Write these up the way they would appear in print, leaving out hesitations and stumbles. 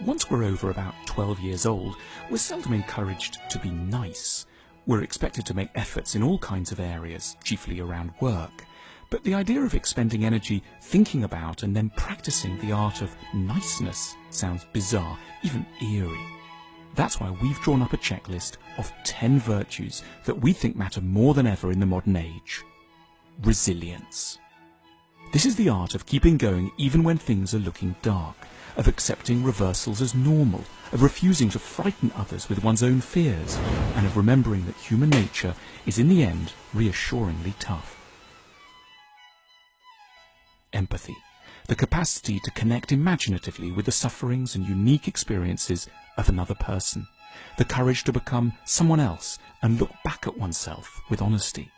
Once we're over about 12 years old, we're seldom encouraged to be nice. We're expected to make efforts in all kinds of areas, chiefly around work. But the idea of expending energy thinking about and then practicing the art of niceness sounds bizarre, even eerie. That's why we've drawn up a checklist of 10 virtues that we think matter more than ever in the modern age. Resilience. This is the art of keeping going even when things are looking dark, of accepting reversals as normal, of refusing to frighten others with one's own fears, and of remembering that human nature is in the end reassuringly tough. Empathy. The capacity to connect imaginatively with the sufferings and unique experiences of another person. The courage to become someone else and look back at oneself with honesty.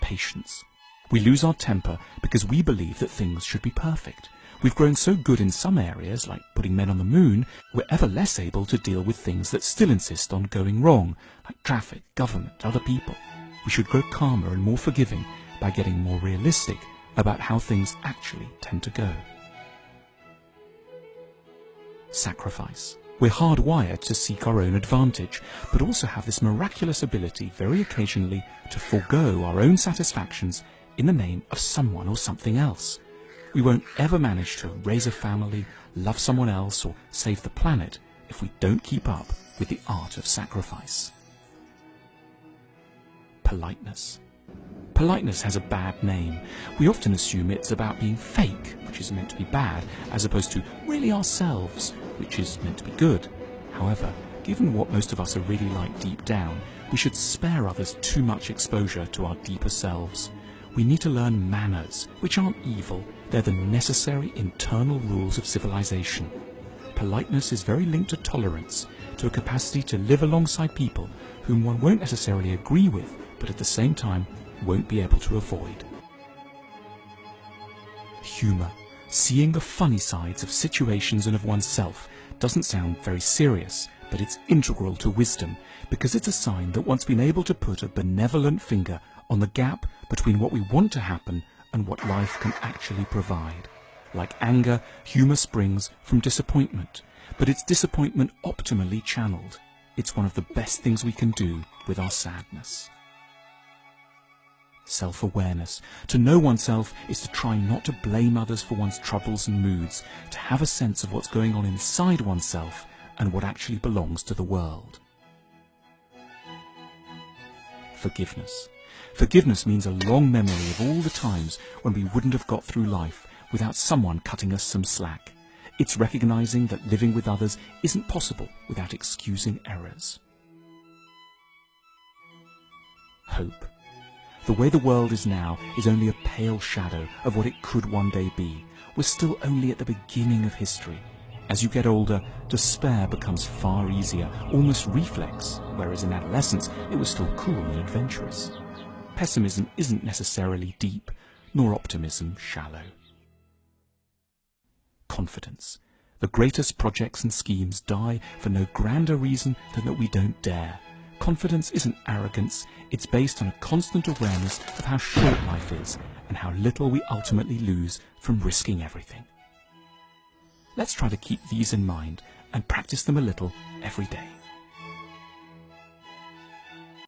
Patience. We lose our temper because we believe that things should be perfect. We've grown so good in some areas, like putting men on the moon, we're ever less able to deal with things that still insist on going wrong, like traffic, government, other people. We should grow calmer and more forgiving by getting more realistic about how things actually tend to go. Sacrifice. We're hardwired to seek our own advantage, but also have this miraculous ability very occasionally to forego our own satisfactions in the name of someone or something else. We won't ever manage to raise a family, love someone else, or save the planet if we don't keep up with the art of sacrifice. Politeness. Politeness has a bad name. We often assume it's about being fake, which is meant to be bad, as opposed to really ourselves, which is meant to be good. However, given what most of us are really like deep down, we should spare others too much exposure to our deeper selves. We need to learn manners, which aren't evil. They're the necessary internal rules of civilization. Politeness is very linked to tolerance, to a capacity to live alongside people whom one won't necessarily agree with, but at the same time won't be able to avoid. Humour. Seeing the funny sides of situations and of oneself doesn't sound very serious, but it's integral to wisdom, because it's a sign that one's been able to put a benevolent finger on the gap between what we want to happen and what life can actually provide. Like anger, humour springs from disappointment, but it's disappointment optimally channeled. It's one of the best things we can do with our sadness. Self-awareness. To know oneself is to try not to blame others for one's troubles and moods, to have a sense of what's going on inside oneself and what actually belongs to the world. Forgiveness. Forgiveness means a long memory of all the times when we wouldn't have got through life without someone cutting us some slack. It's recognizing that living with others isn't possible without excusing errors. Hope. The way the world is now is only a pale shadow of what it could one day be. We're still only at the beginning of history. As you get older, despair becomes far easier, almost reflex, whereas in adolescence it was still cool and adventurous. Pessimism isn't necessarily deep, nor optimism shallow. Confidence. The greatest projects and schemes die for no grander reason than that we don't dare. Confidence isn't arrogance, it's based on a constant awareness of how short life is and how little we ultimately lose from risking everything. Let's try to keep these in mind and practice them a little every day.